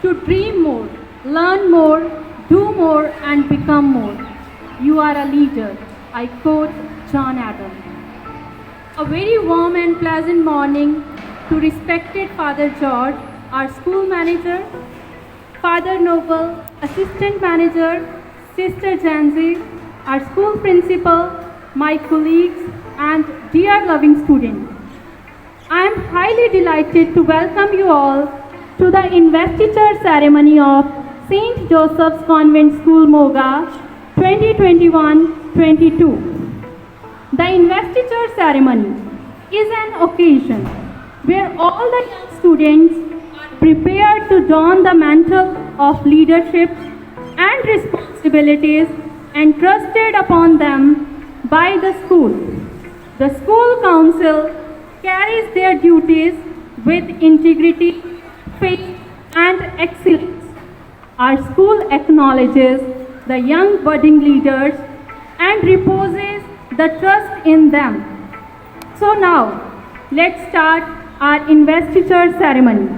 to dream more, learn more, do more, and become more. You are a leader. I quote John Adams. A very warm and pleasant morning to respected Father George, our school manager, Father Noble, assistant manager, Sister Janzi, our school principal, my colleagues, and dear loving students. I am highly delighted to welcome you all to the investiture ceremony of St. Joseph's Convent School, Moga 2021-22. The investiture ceremony is an occasion where all the young students are prepared to don the mantle of leadership and responsibilities entrusted upon them by the school. The school council carries their duties with integrity, faith, and excellence. Our school acknowledges the young budding leaders and reposes the trust in them. So now, let's start our investiture ceremony.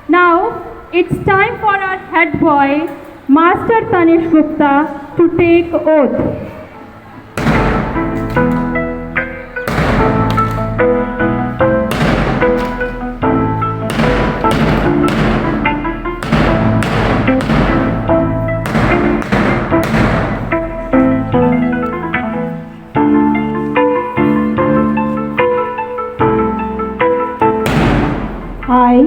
Now, it's time for our head boy, Master Tanish Gupta, to take oath. I,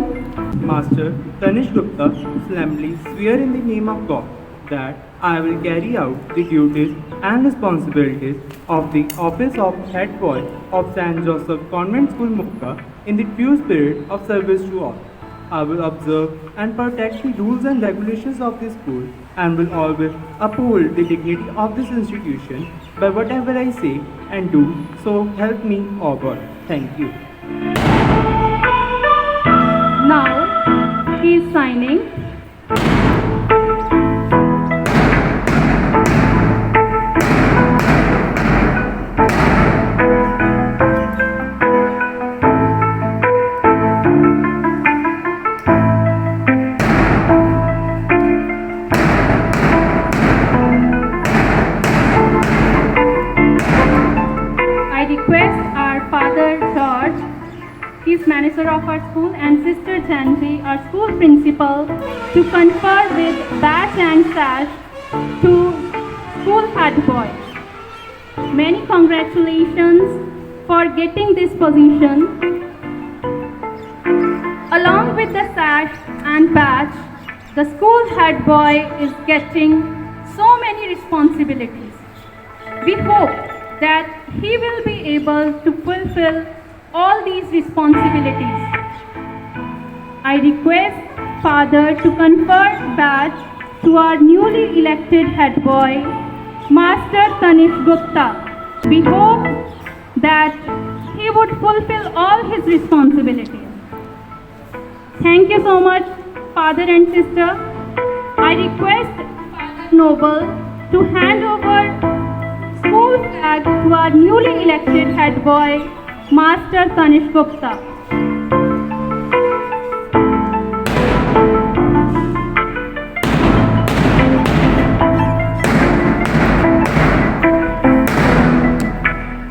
Master Tanish Gupta, solemnly swear in the name of God that I will carry out the duties and responsibilities of the office of head boy of St. Joseph Convent School, Moga, in the true spirit of service to all. I will observe and protect the rules and regulations of the school and will always uphold the dignity of this institution by whatever I say and do. So help me, O God. Thank you. Now, he is signing. I request our Father George, he is manager of our school, and Sister Janji, our school principal, to confer with badge and sash to school head boy. Many congratulations for getting this position. Along with the sash and badge, the school head boy is getting so many responsibilities. We hope that he will be able to fulfill all these responsibilities. I request Father to confer badge to our newly elected head boy, Master Tanish Gupta. We hope that he would fulfill all his responsibilities. Thank you so much, Father and Sister. I request Father Noble to hand over school flag to our newly elected head boy, Master Tanish Gupta.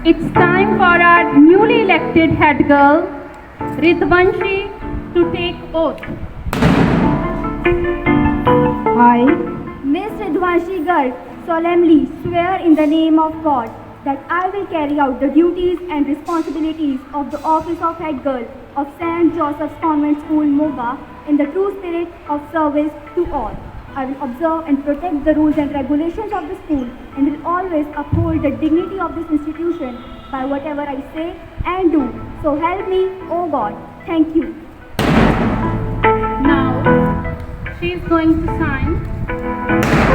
It's time for our newly elected head girl, Ridvanshi, to take oath. I, Miss Ridvanshi Garg, solemnly swear in the name of God that I will carry out the duties and responsibilities of the office of head girl of St. Joseph's Convent School, Moga, in the true spirit of service to all. I will observe and protect the rules and regulations of the school and will always uphold the dignity of this institution by whatever I say and do. So help me, O God. Thank you. Now, she is going to sign.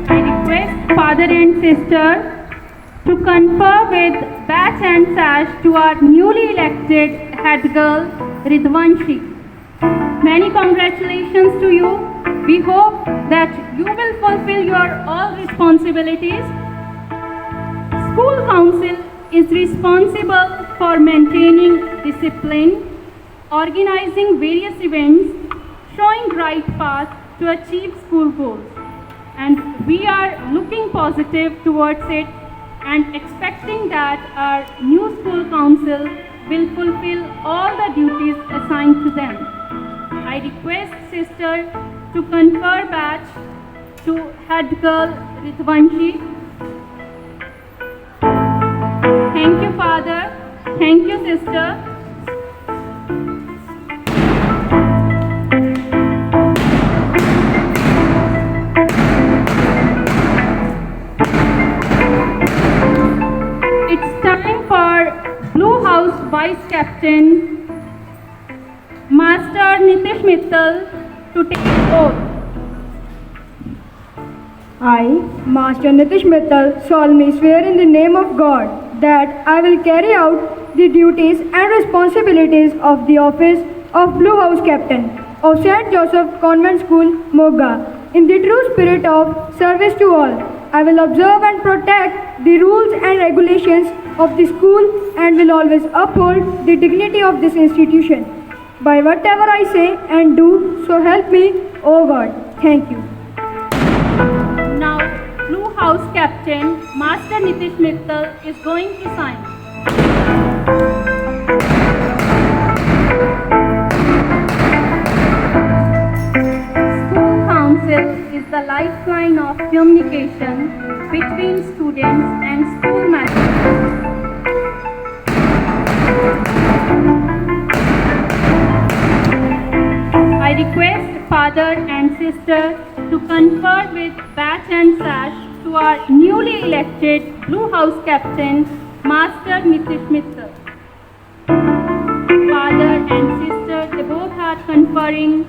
I request Father and Sister to confer with batch badge and sash to our newly elected head girl, Ridvanshi. Many congratulations to you. We hope that you will fulfill your all responsibilities. School council is responsible for maintaining discipline, organizing various events, showing right path to achieve school goals. And we are looking positive towards it and expecting that our new school council will fulfill all the duties assigned to them. I request sister to confer badge to head girl Ridvanshi. Thank you, father. Thank you, sister. It's time for Blue House Vice Captain, Master Nitish Mittal, to take oath. I, Master Nitish Mittal, solemnly swear in the name of God that I will carry out the duties and responsibilities of the office of Blue House Captain of St. Joseph Convent School, Moga, in the true spirit of service to all. I will observe and protect the rules and regulations of the school and will always uphold the dignity of this institution. By whatever I say and do, so help me, O God. Thank you. Now, Blue House Captain, Master Nitish Mittal is going to sign. School Council is the lifeline of communication between students and school management. I request father and sister to confer with badge and sash to our newly elected Blue House Captain, Master Nitish Mittal. Father and sister, they both are conferring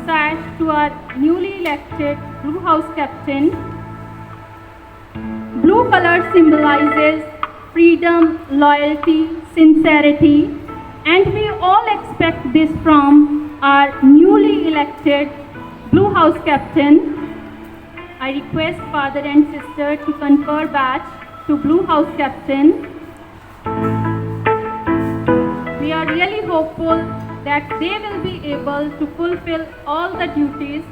sash to our newly elected Blue House Captain. Blue color symbolizes freedom, loyalty, sincerity, and we all expect this from our newly elected Blue House Captain. I request father and sister to confer badge to Blue House Captain. We are really hopeful that they will be able to fulfill all the duties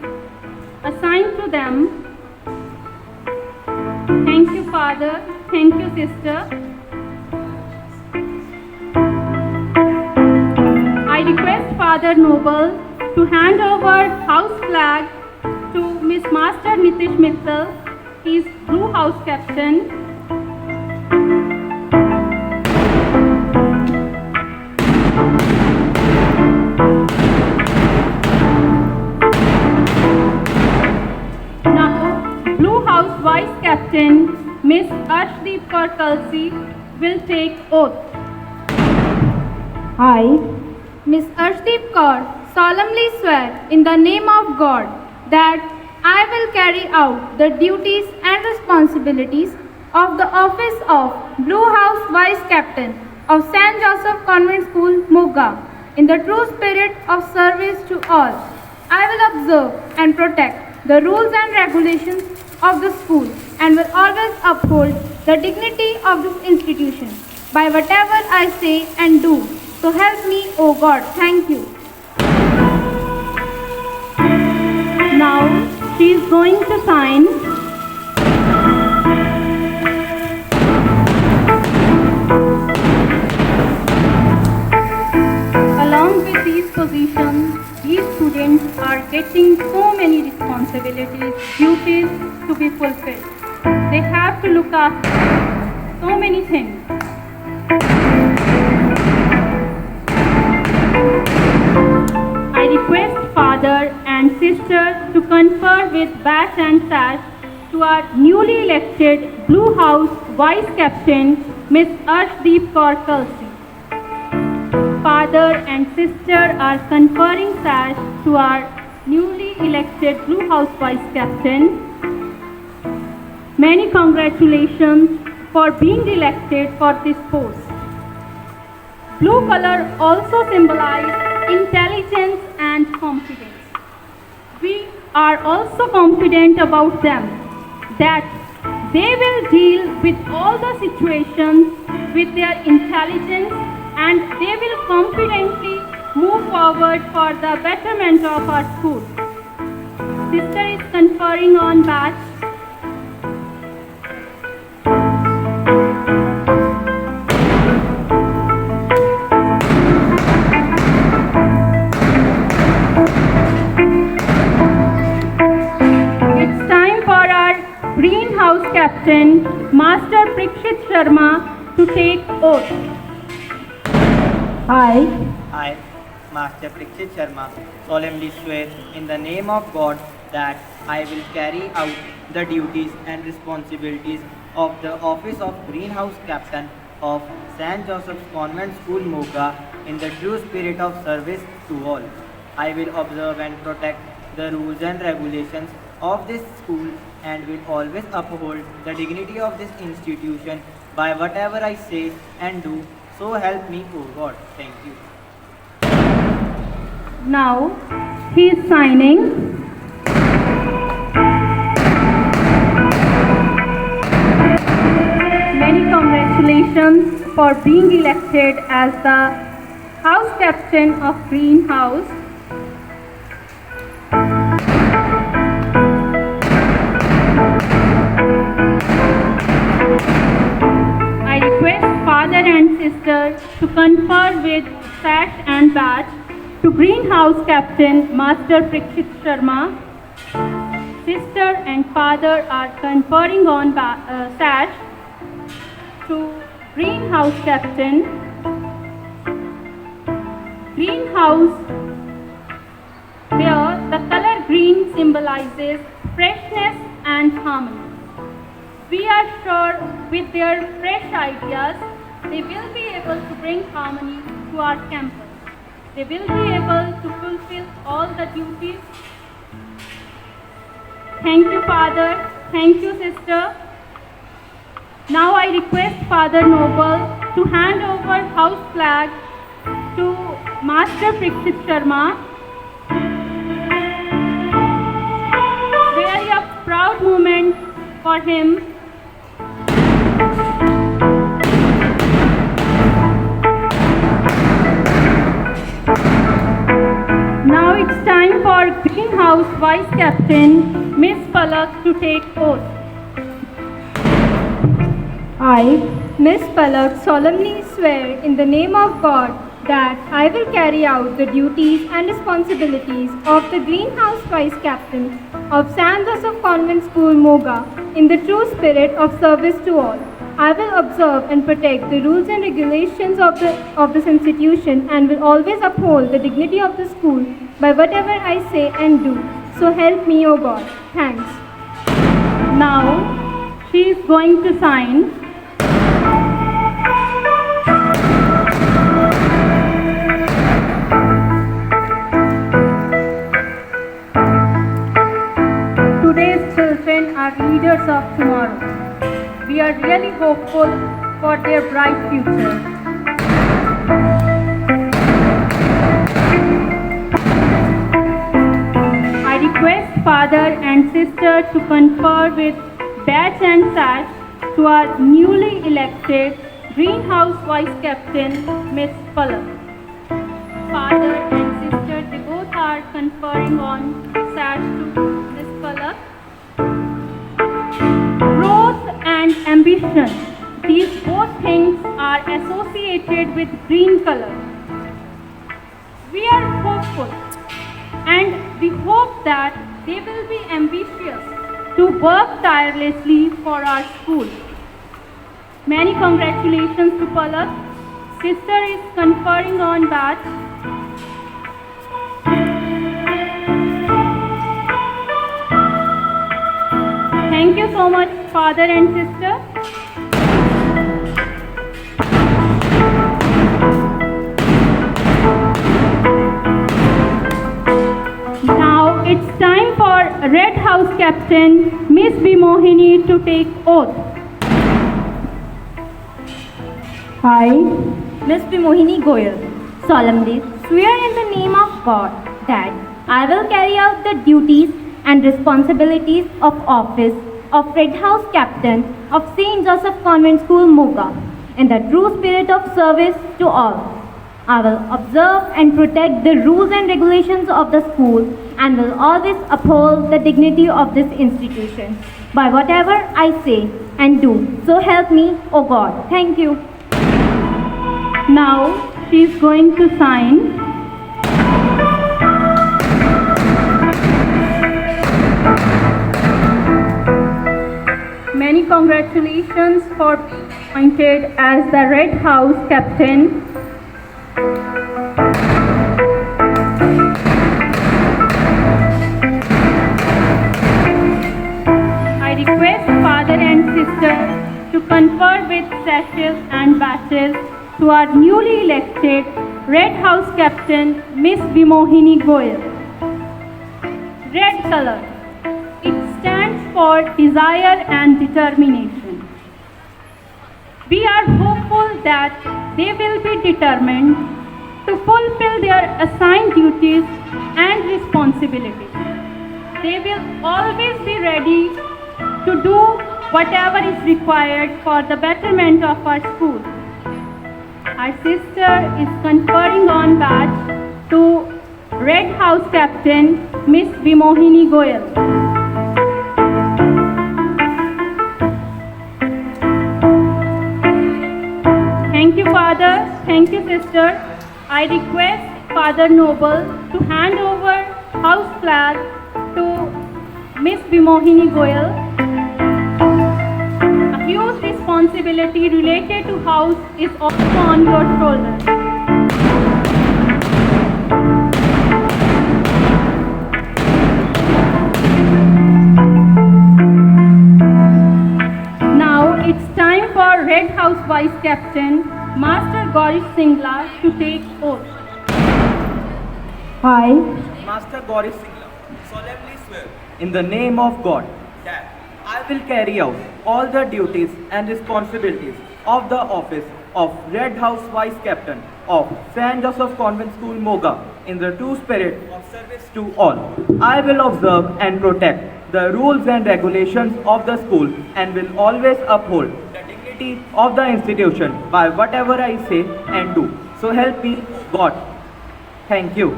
assigned to them. Thank you, father. Thank you, sister. I request Father Noble to hand over house flag to Miss Master Nitish Mittal. He is Blue House Captain. Now, Blue House Vice Captain Miss Arshdeep Kaur Kalsi will take oath. I, Miss Arshdeep Kaur, solemnly swear in the name of God that I will carry out the duties and responsibilities of the office of Blue House Vice Captain of St. Joseph Convent School, Moga, in the true spirit of service to all. I will observe and protect the rules and regulations of the school and will always uphold the dignity of this institution by whatever I say and do. So help me, O God. Thank you. Now she is going to sign. Along with these positions, these students are getting so many responsibilities, duties to be fulfilled. They have to look after so many things. I request father and sister to confer with badge and sash to our newly elected Blue House Vice Captain Miss Arshdeep Kaur Kalsi. Father and sister are conferring sash to our newly elected Blue House Vice Captain. Many congratulations for being elected for this post. Blue color also symbolizes intelligence and confidence. We are also confident about them that they will deal with all the situations with their intelligence and they will confidently move forward for the betterment of our school. Sister is conferring on badge. It's time for our greenhouse captain, Master Prakshit Sharma, to take oath. I, Master Prakshit Sharma, solemnly swear in the name of God that I will carry out the duties and responsibilities of the office of Greenhouse Captain of St. Joseph's Convent School, Moga, in the true spirit of service to all. I will observe and protect the rules and regulations of this school and will always uphold the dignity of this institution by whatever I say and do. So help me, O God. Thank you. Now he is signing. Many congratulations for being elected as the house captain of Greenhouse. I request father and sister to confer with sash and badge to Greenhouse Captain Master Prakshit Sharma. Sister and father are conferring on sash to Greenhouse Captain. Greenhouse, where the color green symbolizes freshness and harmony. We are sure with their fresh ideas, they will be able to bring harmony to our campus. They will be able to fulfill all the duties. Thank you, Father. Thank you, Sister. Now I request Father Noble to hand over house flag to Master Prakshit Sharma. Really a proud moment for him. Now it's time for Greenhouse Vice Captain Miss Palak to take oath. I, Miss Palak, solemnly swear in the name of God that I will carry out the duties and responsibilities of the Greenhouse Vice Captain of St. Joseph Convent School, Moga, in the true spirit of service to all. I will observe and protect the rules and regulations of this institution and will always uphold the dignity of the school by whatever I say and do. So help me, O God. Thanks. Now she is going to sign. Today's children are leaders of tomorrow. We are really hopeful for their bright future. I request father and sister to confer with badge and sash to our newly elected Greenhouse Vice Captain, Miss Palak. Father and sister, they both are conferring on sash to Miss Palak. Growth and ambition, these both things are associated with green color. We are hopeful and we hope that they will be ambitious to work tirelessly for our school. Many congratulations to Palak. Sister is conferring on badge. Thank you so much, father and sister. Now it's time for Red House Captain Miss B. Mohini to take oath. I, Miss Vimohini Goyal, solemnly swear in the name of God that I will carry out the duties and responsibilities of office of Red House Captain of St. Joseph Convent School, Moga, in the true spirit of service to all. I will observe and protect the rules and regulations of the school and will always uphold the dignity of this institution by whatever I say and do. So help me, O God. Thank you. Now she is going to sign. Many congratulations for being appointed as the Red House Captain. I request father and sister to confer with sashes and badges to our newly elected Red House Captain, Miss Vimohini Goyal. Red color. It stands for desire and determination. We are hopeful that they will be determined to fulfill their assigned duties and responsibilities. They will always be ready to do whatever is required for the betterment of our school. Our sister is conferring on badge to Red House Captain Miss Vimohini Goyal. Thank you, Father. Thank you, sister. I request Father Noble to hand over house flag to Miss Vimohini Goyal. A huge responsibility related to house is also on your shoulders. Now it's time for Red House Vice Captain Master Gaurish Singla to take oath. I, Master Gaurish Singla, solemnly swear in the name of God that I will carry out all the duties and responsibilities of the office of Red House Vice Captain of St. Joseph Convent School, Moga, in the true spirit of service to all. I will observe and protect the rules and regulations of the school and will always uphold the dignity of the institution by whatever I say and do. So help me, God. Thank you.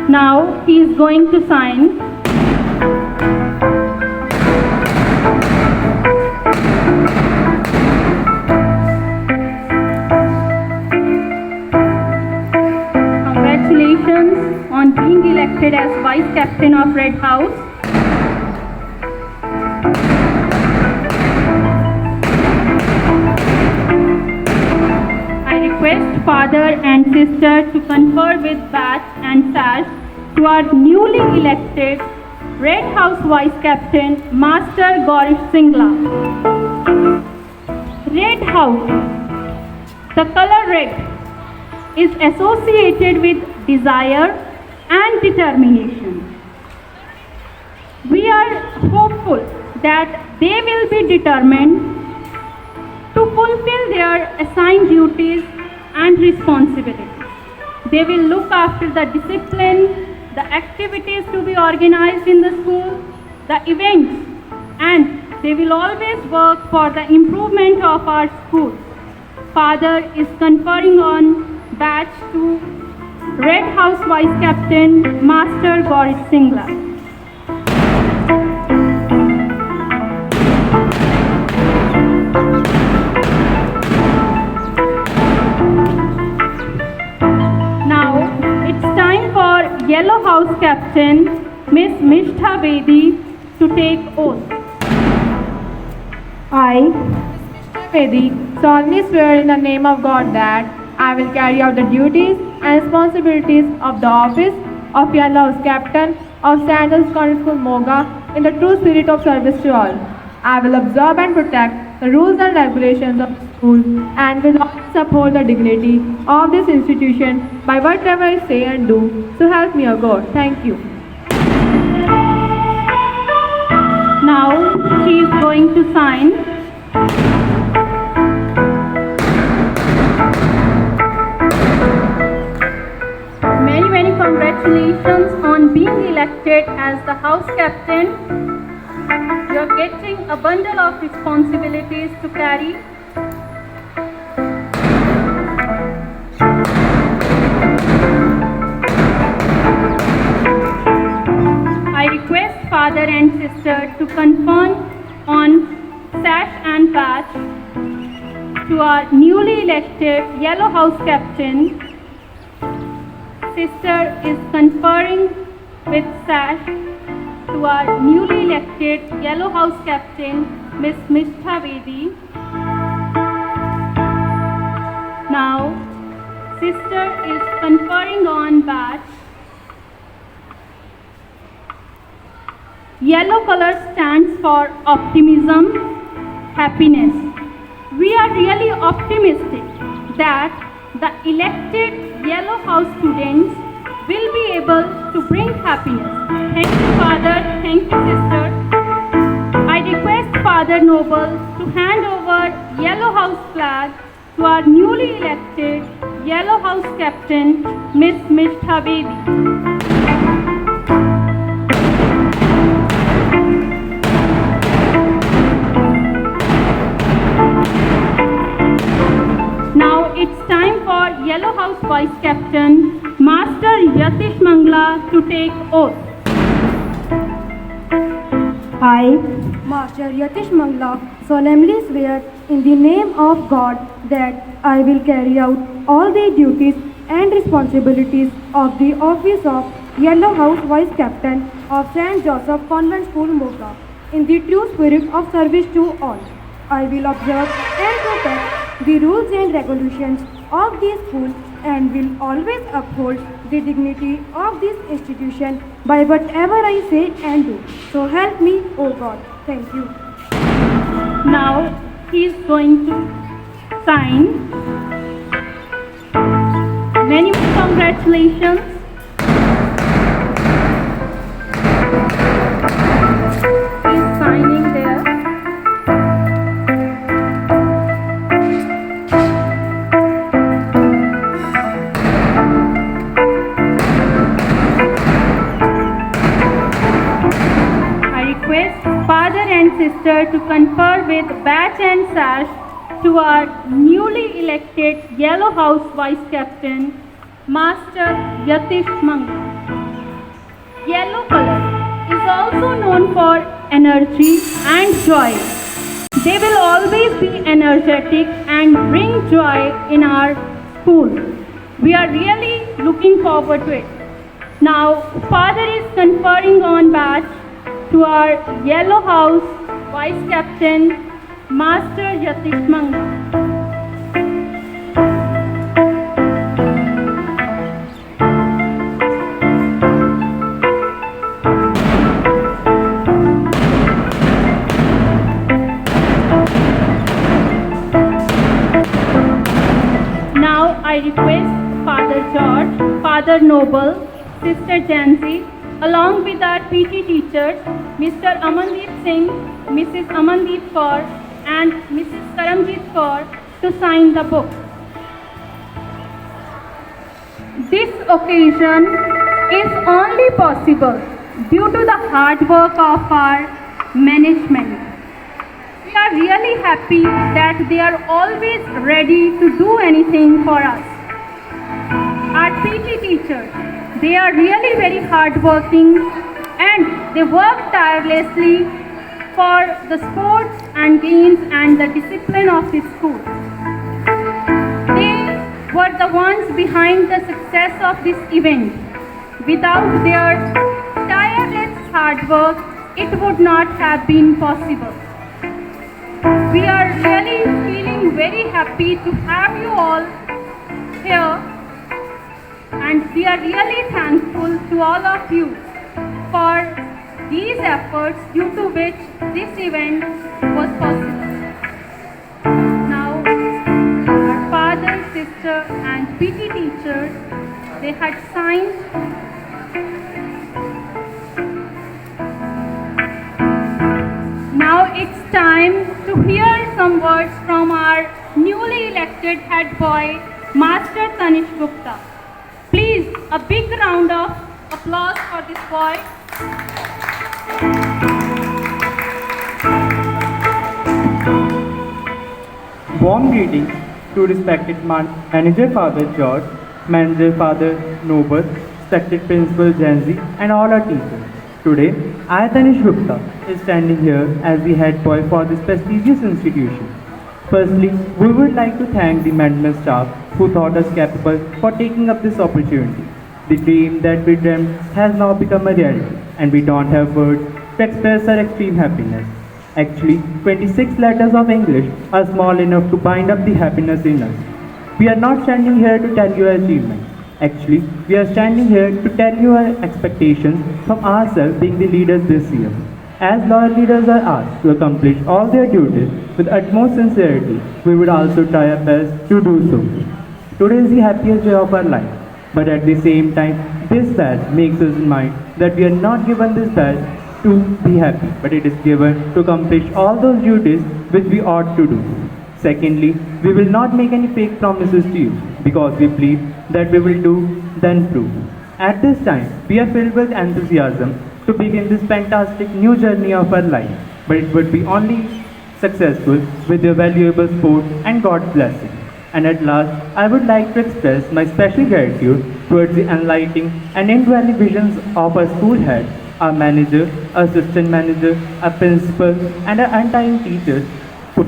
Now he is going to sign. Congratulations on being elected as Vice Captain of Red House. I request father and sister to confer with badge and sash to our newly elected Red House Vice Captain, Master Gaurish Singla. Red House. The color red is associated with desire and determination. We are hopeful that they will be determined to fulfill their assigned duties and responsibilities. They will look after the discipline, the activities to be organized in the school, the events, and they will always work for the improvement of our school. Father is conferring on badge to Red House Vice Captain Master Gaurish Singla. Now it's time for Yellow House Captain Miss Mishtha Bedi to take oath. I, Vedi, solemnly swear in the name of God that I will carry out the duties and responsibilities of the office of Yellow House Captain of St. Joseph's Convent School, Moga, in the true spirit of service to all. I will observe and protect the rules and regulations of the school and will always uphold the dignity of this institution by whatever I say and do. So help me, O God. Thank you. Now she is going to sign. elected as the house captain, you are getting a bundle of responsibilities to carry. I request father and sister to confirm on sash and patch to our newly elected yellow house captain. Sister is conferring with sash to our newly elected yellow house captain, Miss Mishtha Vedi. Now, sister is conferring on badge. Yellow color stands for optimism, happiness. We are really optimistic that the elected yellow house students will be able to bring happiness. Thank you, Father. Thank you, sister. I request Father Noble to hand over yellow house flag to our newly elected yellow house captain, Miss Mishtha Vedi. Now it's time for Yellow House Vice Captain, Master Yatish Mangla, to take oath. I, Master Yatish Mangla, solemnly swear in the name of God that I will carry out all the duties and responsibilities of the office of Yellow House Vice Captain of St. Joseph Convent School, Moga, in the true spirit of service to all. I will observe and protect the rules and regulations of the school and will always uphold the dignity of this institution by whatever I say and do. So help me, O God. Thank you. Now he is going to sign. Many congratulations. He is signing there. Father and sister to confer with badge and sash to our newly elected Yellow House Vice Captain, Master Yatish Mangla. Yellow color is also known for energy and joy. They will always be energetic and bring joy in our school. We are really looking forward to it. Now, Father is conferring on badge to our Yellow House Vice Captain, Master Yatish Mangla. Now I request Father George, Father Noble, Sister Jansi, along with our PT teachers, Mr. Amandeep Singh, Mrs. Amandeep Kaur and Mrs. Karamjit Kaur, to sign the book. This occasion is only possible due to the hard work of our management. We are really happy that they are always ready to do anything for us. Our PT teachers, they are really very hardworking and they work tirelessly for the sports and games and the discipline of the school. They were the ones behind the success of this event. Without their tireless hard work, it would not have been possible. We are really feeling very happy to have you all here. And we are really thankful to all of you for these efforts due to which this event was possible. Now, our father, sister and PT teachers, they had signed. Now it's time to hear some words from our newly elected head boy, Master Tanish Gupta. Please, a big round of applause for this boy. Warm greetings to respected Manager Father George, Manager Father Noble, respected Principal Janzi, and all our teachers. Today, I, Tanish Gupta, is standing here as the head boy for this prestigious institution. Firstly, we would like to thank the management staff who thought us capable for taking up this opportunity. The dream that we dreamt has now become a reality, and we don't have words to express our extreme happiness. Actually, 26 letters of English are small enough to bind up the happiness in us. We are not standing here to tell you our achievements. Actually, we are standing here to tell you our expectations from ourselves being the leaders this year. As loyal leaders are asked to accomplish all their duties with utmost sincerity, we would also try our best to do so. Today is the happiest day of our life, but at the same time, this badge makes us remind that we are not given this badge to be happy, but it is given to accomplish all those duties which we ought to do. Secondly, we will not make any fake promises to you because we believe that we will do, then prove. At this time, we are filled with enthusiasm to begin this fantastic new journey of our life, but it would be only successful with your valuable support and God's blessing. And at last, I would like to express my special gratitude towards the enlightening and indwelling visions of our school head, our manager, our assistant manager, our principal, and our undying teachers who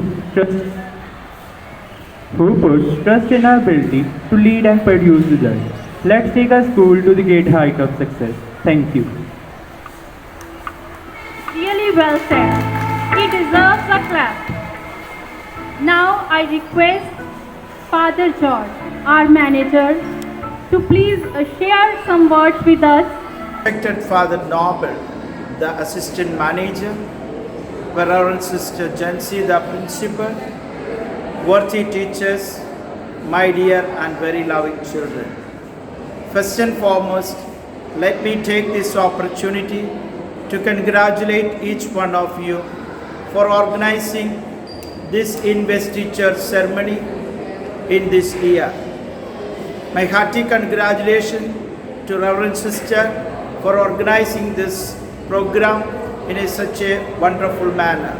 put trust in our ability to lead and produce results. Let's take our school to the great height of success. Thank you. Really well said. He deserves a clap. Now I request Father George, our manager, to please share some words with us. Respected Father Noble, the assistant manager, Reverend Sister Jansi, the principal, worthy teachers, my dear and very loving children. First and foremost, let me take this opportunity to congratulate each one of you for organizing this investiture ceremony in this year. My hearty congratulations to Reverend Sister for organizing this program in such a wonderful manner.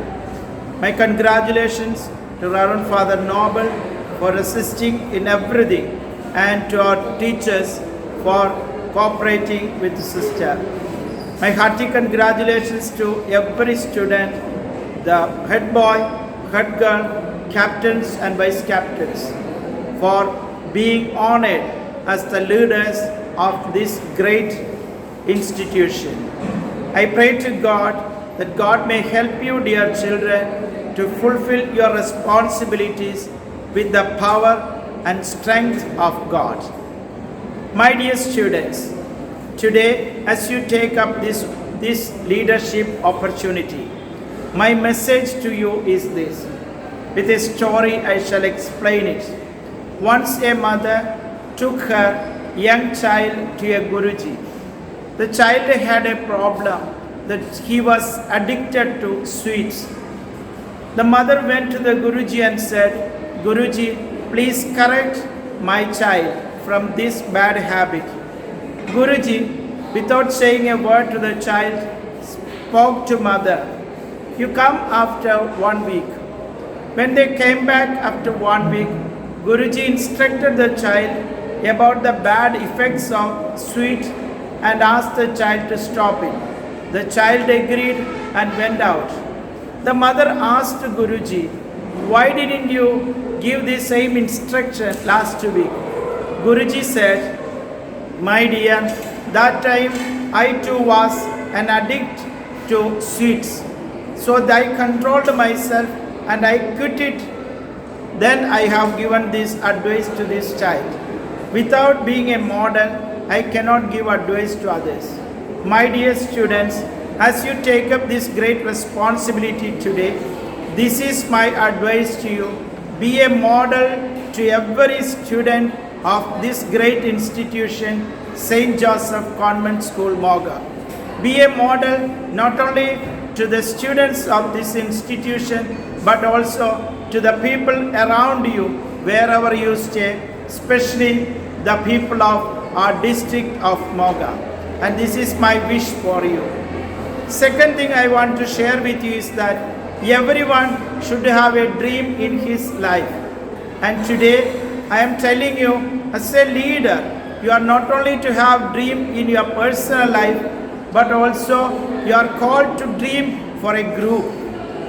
My congratulations to Reverend Father Noble for assisting in everything and to our teachers for cooperating with the sister. My hearty congratulations to every student, the head boy, head girl, captains and vice captains for being honored as the leaders of this great institution. I pray to God that God may help you, dear children, to fulfill your responsibilities with the power and strength of God. My dear students, today as you take up this leadership opportunity, my message to you is this. With a story I shall explain it. Once a mother took her young child to a Guruji. The child had a problem that he was addicted to sweets. The mother went to the Guruji and said, Guruji, please correct my child from this bad habit. Guruji, without saying a word to the child, spoke to mother, you come after 1 week. When they came back after 1 week, Guruji instructed the child about the bad effects of sweet and asked the child to stop it. The child agreed and went out. The mother asked Guruji, why didn't you give the same instruction last week? Guruji said, my dear, that time I too was an addict to sweets. So I controlled myself and I quit it. Then I have given this advice to this child. Without being a model, I cannot give advice to others. My dear students, as you take up this great responsibility today, this is my advice to you. Be a model to every student of this great institution, St. Joseph Convent School, Moga. Be a model not only to the students of this institution, but also to the people around you, wherever you stay, especially the people of our district of Moga. And this is my wish for you. Second thing I want to share with you is that everyone should have a dream in his life. And today I am telling you, as a leader, you are not only to have dream in your personal life, but also you are called to dream for a group.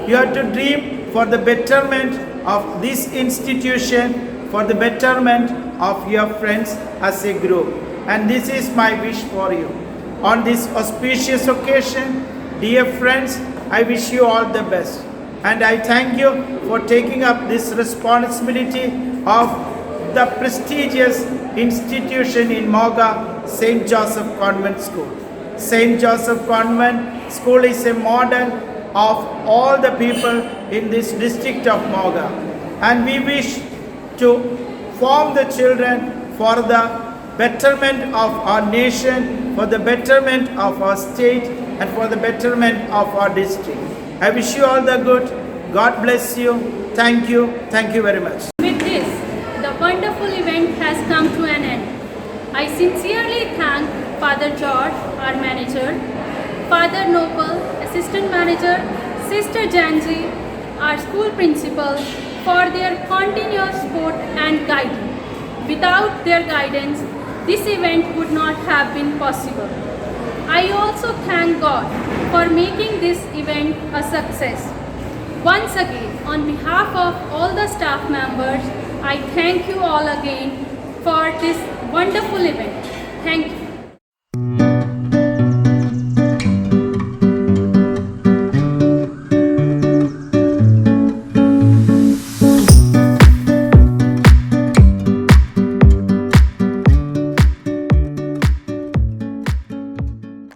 You have to dream for the betterment of this institution, for the betterment of your friends as a group. And this is my wish for you. On this auspicious occasion, dear friends, I wish you all the best. And I thank you for taking up this responsibility of the prestigious institution in Moga, St. Joseph Convent School. St. Joseph Convent School is a model of all the people in this district of Moga. And we wish to form the children for the betterment of our nation, for the betterment of our state, and for the betterment of our district. I wish you all the good. God bless you. Thank you. Thank you very much. With this, the wonderful event has come to an end. I sincerely thank Father George, our manager, Father Noble, assistant manager, Sister Janji, our school principal, for their continuous support and guidance. Without their guidance, this event would not have been possible. I also thank God for making this event a success. Once again, on behalf of all the staff members, I thank you all again for this wonderful event. Thank you.